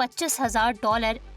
$25,000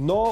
9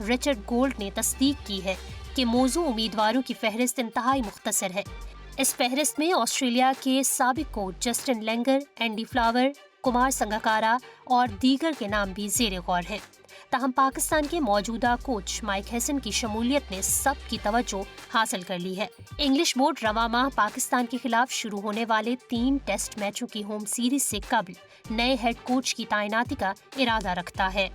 Richard gold نے تصدیق کی ہے کہ موزوں امیدواروں کی فہرست انتہائی مختصر ہے۔ اس فہرست میں آسٹریلیا کے سابق coach Justin Langer, Andy Flower, Kumar Sangakkara اور دیگر کے نام بھی زیر غور ہے۔ تاہم پاکستان کے موجودہ کوچ مائک ہیسن کی شمولیت نے سب کی توجہ حاصل کر لی ہے۔ انگلش بورڈ رواں ماہ پاکستان کے خلاف شروع ہونے والے 3 ٹیسٹ میچوں کی ہوم سیریز سے قبل نئے ہیڈ کوچ کی تعیناتی کا ارادہ رکھتا ہے۔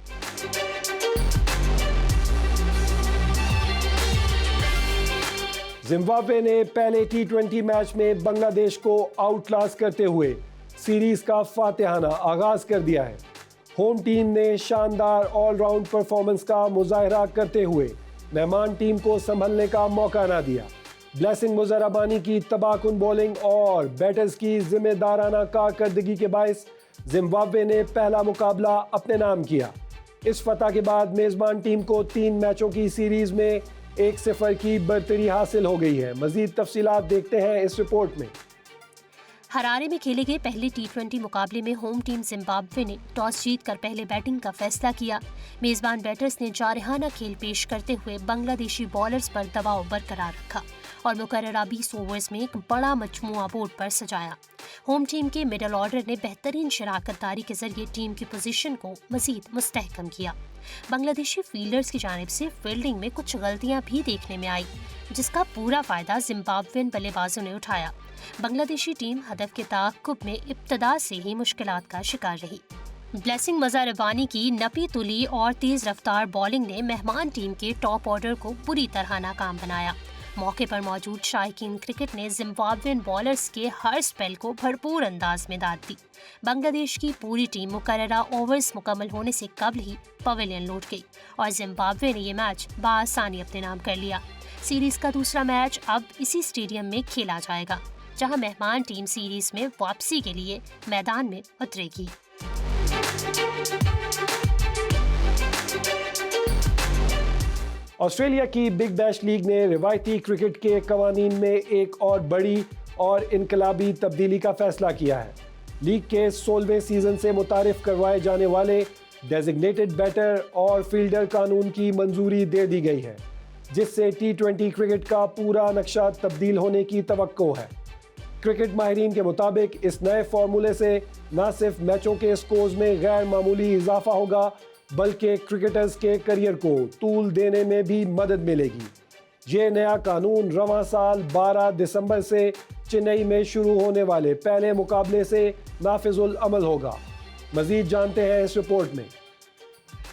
زمبابوے نے پہلے T20 میچ میں بنگلہ دیش کو آؤٹ کلاس کرتے ہوئے سیریز کا فاتحانہ آغاز کر دیا ہے۔ ہوم ٹیم نے شاندار آل راؤنڈ پرفارمنس کا مظاہرہ کرتے ہوئے مہمان ٹیم کو سنبھلنے کا موقع نہ دیا۔ بلیسنگ مظہر ربانی کی تباہ کن بولنگ اور بیٹرز کی ذمہ دارانہ کارکردگی کے باعث زمبابوے نے پہلا مقابلہ اپنے نام کیا۔ اس فتح کے بعد میزبان ٹیم کو 3 میچوں کی سیریز میں 1-0 کی برتری حاصل ہو گئی ہے۔ مزید تفصیلات دیکھتے ہیں اس رپورٹ میں۔ ہرارے میں کھیلے گئے پہلے T20 مقابلے میں ہوم ٹیم زمبابوے نے ٹاس جیت کر پہلے بیٹنگ کا فیصلہ کیا۔ میزبان بیٹرز نے جارحانہ کھیل پیش کرتے ہوئے بنگلہ دیشی بالرز پر دباؤ برقرار رکھا اور مقررہ 20 اوورز میں ایک بڑا مجموعہ بورڈ پر سجایا۔ ہوم ٹیم کے مڈل آرڈر نے بہترین شراکت داری کے ذریعے ٹیم کی پوزیشن کو مزید مستحکم کیا۔ بنگلہ دیشی فیلڈرز کی جانب سے فیلڈنگ میں کچھ غلطیاں بھی دیکھنے میں آئی، جس کا پورا فائدہ زمبابوین بلے بازوں نے اٹھایا۔ بنگلہ دیشی ٹیم ہدف کے تعاقب میں ابتدا سے ہی مشکلات کا شکار رہی۔ بلیسنگ مظہر ربانی کی نپی تلی اور تیز رفتار بالنگ نے مہمان ٹیم کے ٹاپ آرڈر کو بری طرح ناکام بنایا۔ موقع پر موجود شائقین کرکٹ نے زمبابوین بالرز کے ہر سپیل کو بھرپور انداز میں داد دی۔ بنگلہ دیش کی پوری ٹیم مقررہ اوورز مکمل ہونے سے قبل ہی پویلین لوٹ گئی اور زمبابوے نے یہ میچ بآسانی اپنے نام کر لیا۔ سیریز کا دوسرا میچ اب اسی اسٹیڈیم میں کھیلا جائے گا، جہاں مہمان ٹیم سیریز میں واپسی کے لیے میدان میں اترے گی۔ آسٹریلیا کی بگ بیش لیگ نے روایتی کرکٹ کے قوانین میں ایک اور بڑی اور انقلابی تبدیلی کا فیصلہ کیا ہے۔ لیگ کے 16ویں سیزن سے متعارف کروائے جانے والے ڈیزگنیٹڈ بیٹر اور فیلڈر قانون کی منظوری دے دی گئی ہے، جس سے T20 کرکٹ کا پورا نقشہ تبدیل ہونے کی توقع ہے۔ کرکٹ ماہرین کے مطابق اس نئے فارمولے سے نہ صرف میچوں کے سکورز میں غیر معمولی اضافہ ہوگا، بلکہ کرکٹرز کے کیریئر کو طول دینے میں بھی مدد ملے گی۔ یہ نیا قانون رواں سال 12 دسمبر سے چنئی میں شروع ہونے والے پہلے مقابلے سے نافذ العمل ہوگا۔ مزید جانتے ہیں اس رپورٹ میں۔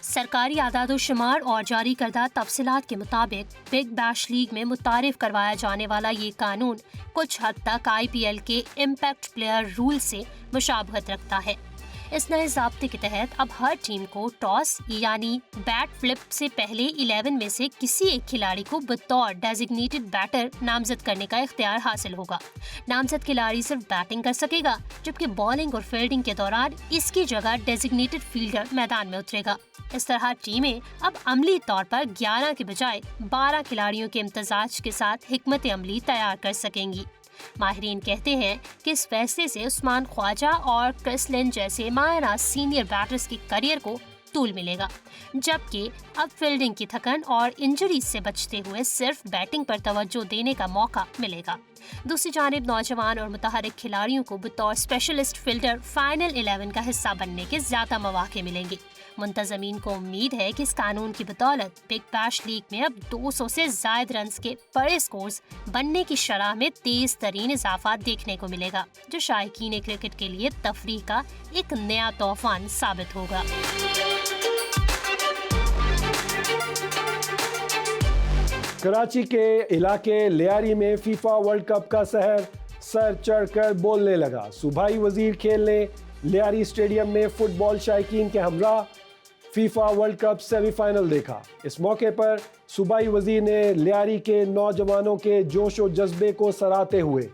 سرکاری اعداد و شمار اور جاری کردہ تفصیلات کے مطابق بگ بیش لیگ میں متعارف کروایا جانے والا یہ قانون کچھ حد تک IPL کے امپیکٹ پلیئر رول سے مشابہت رکھتا ہے۔ اس نئے ضابطے کے تحت اب ہر ٹیم کو ٹاس یعنی بیٹ فلپ سے پہلے 11 میں سے کسی ایک کھلاڑی کو بطور ڈیزگنیٹڈ بیٹر نامزد کرنے کا اختیار حاصل ہوگا۔ نامزد کھلاڑی صرف بیٹنگ کر سکے گا، جبکہ بالنگ اور فیلڈنگ کے دوران اس کی جگہ ڈیزگنیٹڈ فیلڈر میدان میں اترے گا۔ اس طرح ٹیمیں اب عملی طور پر 11 کے بجائے 12 کھلاڑیوں کے امتزاج کے ساتھ حکمت عملی تیار کر سکیں گی۔ ماہرین کہتے ہیں کہ اس فیصلے سے عثمان خواجہ اور کرس لن جیسے ماہر سینئر بیٹرز کے کیریئر کو طول ملے گا، جبکہ اب فیلڈنگ کی تھکن اور انجریز سے بچتے ہوئے صرف بیٹنگ پر توجہ دینے کا موقع ملے گا۔ دوسری جانب نوجوان اور متحرک کھلاڑیوں کو بطور اسپیشلسٹ فیلڈر فائنل 11 کا حصہ بننے کے زیادہ مواقع ملیں گے۔ منتظمین کو امید ہے کہ اس قانون کی بدولت بگ بیش لیگ میں اب 200 سے زائد رنز کے بڑے سکورز بننے کی شرح میں تیز ترین اضافہ دیکھنے کو ملے گا، جو شائقین کرکٹ کے لیے تفریح کا ایک نیا طوفان ثابت ہوگا۔ کراچی کے علاقے لیاری میں فیفا ورلڈ کپ کا سحر سر چڑھ کر بولنے لگا۔ صوبائی وزیر کھیل نے لیاری اسٹیڈیم میں فٹ بال شائقین کے ہمراہ FIFA world cup semi final دیکھا۔ اس موقع پر صوبائی وزیر نے لیاری کے نوجوانوں کے جوش و جذبے کو سراہتے ہوئے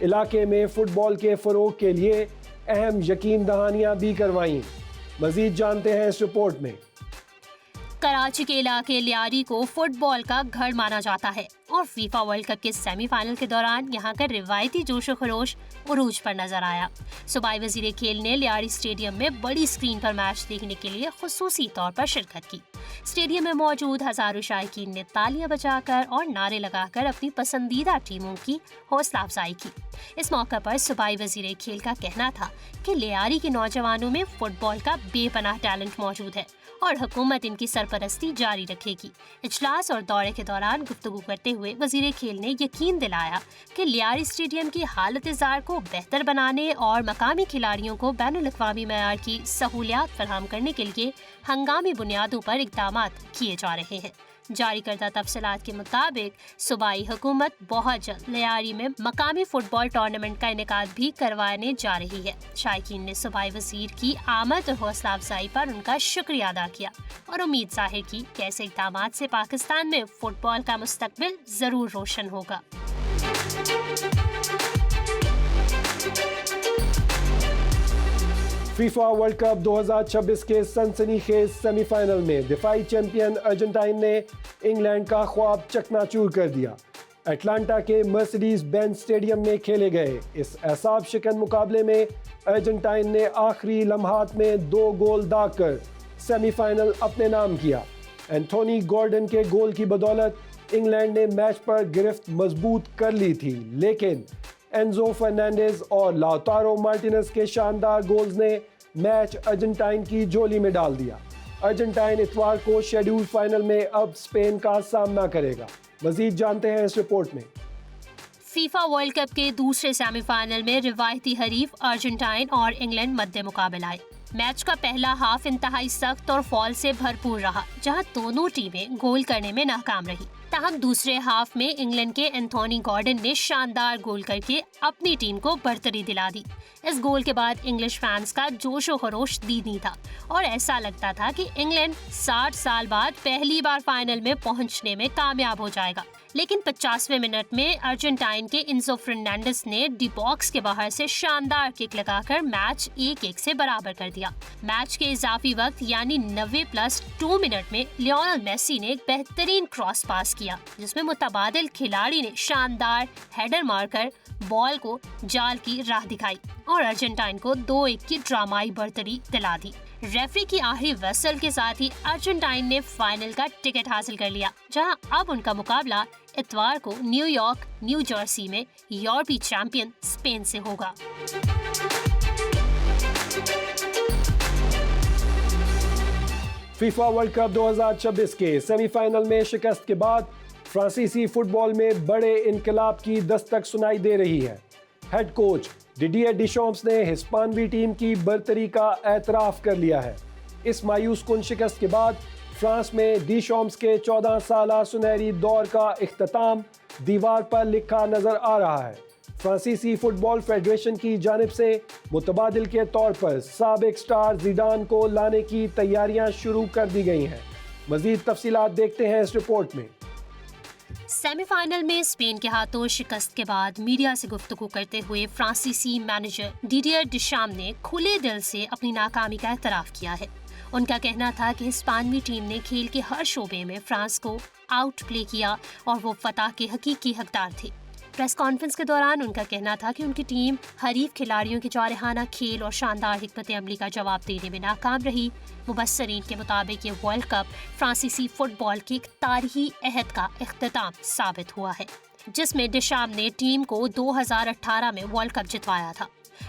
علاقے میں فٹ بال کے فروغ کے لیے اہم یقین دہانیاں بھی کروائیں۔ مزید جانتے ہیں اس رپورٹ میں۔ کراچی کے علاقے لیاری کو فٹ بال کا گھر مانا جاتا ہے اور فیفا ورلڈ کپ کے سیمی فائنل کے دوران یہاں کا روایتی جوش و خروش عروج پر نظر آیا۔ صوبائی وزیر کھیل نے لیاری اسٹیڈیم میں بڑی اسکرین پر میچ دیکھنے کے لیے خصوصی طور پر شرکت کی۔ اسٹیڈیم میں موجود ہزاروں شائقین نے تالیاں بجا کر اور نعرے لگا کر اپنی پسندیدہ ٹیموں کی حوصلہ افزائی کی۔ اس موقع پر صوبائی وزیر کھیل کا کہنا تھا کہ لیاری کے نوجوانوں میں فٹ بال کا بے پناہ ٹیلنٹ موجود ہے اور حکومت ان کی سرپرستی جاری رکھے گی۔ اجلاس اور دورے کے دوران گفتگو کرتے ہوئے وزیر کھیل نے یقین دلایا کہ لیاری اسٹیڈیم کی حالت زار کو بہتر بنانے اور مقامی کھلاڑیوں کو بین الاقوامی معیار کی سہولیات فراہم کرنے کے لیے ہنگامی بنیادوں پر اقدامات کیے جا رہے ہیں۔ جاری کردہ تفصیلات کے مطابق صوبائی حکومت بہت جلد لیاری میں مقامی فٹ بال ٹورنامنٹ کا انعقاد بھی کروانے جا رہی ہے۔ شائقین نے صوبائی وزیر کی آمد اور حوصلہ افزائی پر ان کا شکریہ ادا کیا اور امید ظاہر کی کہ ایسے اقدامات سے پاکستان میں فٹ بال کا مستقبل ضرور روشن ہوگا۔ فیفا ورلڈ کپ 2026 کے سنسنی خیز سیمی فائنل میں دفاعی چیمپئن ارجنٹائن نے انگلینڈ کا خواب چکنا چور کر دیا۔ اٹلانٹا کے مرسیڈیز بینز اسٹیڈیم میں کھیلے گئے اس اعصاب شکن مقابلے میں ارجنٹائن نے آخری لمحات میں 2 گول داغ کر سیمی فائنل اپنے نام کیا۔ اینتھونی گورڈن کے گول کی بدولت انگلینڈ نے میچ پر گرفت مضبوط کر لی تھی، لیکن اینزو فرنانڈیز اور لاؤتارو مارٹینز کے شاندار گولز نے میچ ارجنٹائن کی جھولی میں ڈال دیا۔ ارجنٹائن اتوار کو شیڈول فائنل میں اب اسپین کا سامنا کرے گا۔ مزید جانتے ہیں اس رپورٹ میں۔ فیفا ورلڈ کپ کے دوسرے سیمی فائنل میں روایتی حریف ارجنٹائن اور انگلینڈ مد مقابل آئے۔ میچ کا پہلا ہاف انتہائی سخت اور فال سے بھرپور رہا، جہاں دونوں ٹیمیں گول کرنے میں ناکام رہی۔ تاہم دوسرے ہاف میں انگلینڈ کے اینتھونی گارڈن نے شاندار گول کر کے اپنی ٹیم کو برتری دلا دی۔ اس گول کے بعد انگلش فینس کا جوش و خروش دینی تھا اور ایسا لگتا تھا کہ انگلینڈ 60 سال بعد پہلی بار فائنل میں پہنچنے میں کامیاب ہو جائے گا۔ لیکن 50ویں منٹ میں ارجنٹائن کے انزو فرنانڈیز نے ڈی باکس کے باہر سے شاندار کک لگا کر میچ 1-1 سے برابر کر دیا۔ میچ کے اضافی وقت یعنی 90+2 منٹ میں لیونل میسی نے ایک بہترین کراس پاس کیا، جس میں متبادل کھلاڑی نے شاندار ہیڈر مار کر بال کو جال کی راہ دکھائی اور ارجنٹائن کو 2-1 کی ڈرامائی برتری دلا دی۔ ریفری کی آخری وسل کے ساتھ ہی ارجنٹائن نے فائنل کا ٹکٹ حاصل کر لیا، جہاں اب ان کا مقابلہ اتوار کو نیو یارک، نیو جرسی میں یورپی چیمپئن اسپین سے ہوگا۔ فیفا ورلڈ کپ 2026 کے سیمی فائنل میں شکست کے بعد فرانسیسی فٹ بال میں بڑے انقلاب کی دستک سنائی دے رہی ہے۔ ہیڈ کوچ ڈیڈیئر ڈیشامپس نے ہسپانوی ٹیم کی برتری کا اعتراف کر لیا ہے۔ اس مایوس کن شکست کے بعد فرانس میں ڈیشامپس کے 14 سالہ سنہری دور کا اختتام دیوار پر لکھا نظر آ رہا ہے۔ فرانسیسی فٹ بال فیڈریشن کی جانب سے متبادل کے طور پر سابق سٹار زیڈان کو لانے کی تیاریاں شروع کر دی گئی ہیں۔ مزید تفصیلات دیکھتے ہیں اس رپورٹ میں۔ سیمی فائنل میں اسپین کے ہاتھوں شکست کے بعد میڈیا سے گفتگو کرتے ہوئے فرانسیسی مینیجر ڈیڈیئر ڈیشامپس نے کھلے دل سے اپنی ناکامی کا اعتراف کیا ہے۔ ان کا کہنا تھا کہ ہسپانوی ٹیم نے کھیل کے ہر شعبے میں فرانس کو آؤٹ پلے کیا اور وہ فتح کے حقیقی حقدار تھے۔ پریس کانفرنس کے دوران ان کا کہنا تھا کہ ان کی ٹیم حریف کھلاڑیوں کے جارحانہ کھیل اور شاندار حکمت عملی کا جواب دینے میں ناکام رہی۔ مبصرین کے مطابق یہ ورلڈ کپ فرانسیسی فٹ بال کے ایک تاریخی عہد کا اختتام ثابت ہوا ہے، جس میں ڈیشامپس نے ٹیم کو 2018 میں ورلڈ کپ جتوایا تھا۔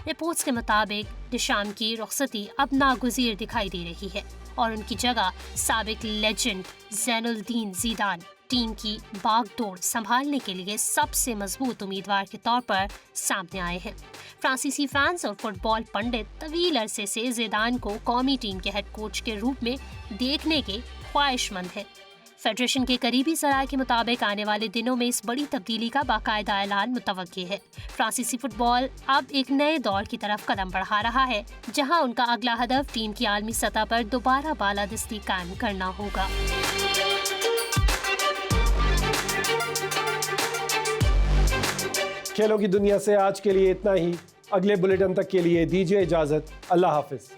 رپورٹس کے مطابق ڈیشامپس کی رخصتی اب ناگزیر دکھائی دے رہی ہے اور ان کی جگہ سابق لیجنڈ زین الدین زیدان ٹیم کی باغ ڈور سنبھالنے کے لیے سب سے مضبوط امیدوار کے طور پر سامنے آئے ہیں۔ فرانسیسی فینس اور فٹ بال پنڈت طویل عرصے سے زیدان کو قومی ٹیم کے ہیڈ کوچ کے روپ میں دیکھنے کے خواہش مند ہیں۔ فیڈریشن کے قریبی ذرائع کے مطابق آنے والے دنوں میں اس بڑی تبدیلی کا باقاعدہ اعلان متوقع ہے۔ فرانسیسی فٹ بال اب ایک نئے دور کی طرف قدم بڑھا رہا ہے، جہاں ان کا اگلا ہدف ٹیم کی عالمی سطح پر دوبارہ بالادستی قائم کرنا ہوگا۔ کھیلوں کی دنیا سے آج کے لیے اتنا ہی۔ اگلے بلیٹن تک کے لیے دیجیے اجازت۔ اللہ حافظ۔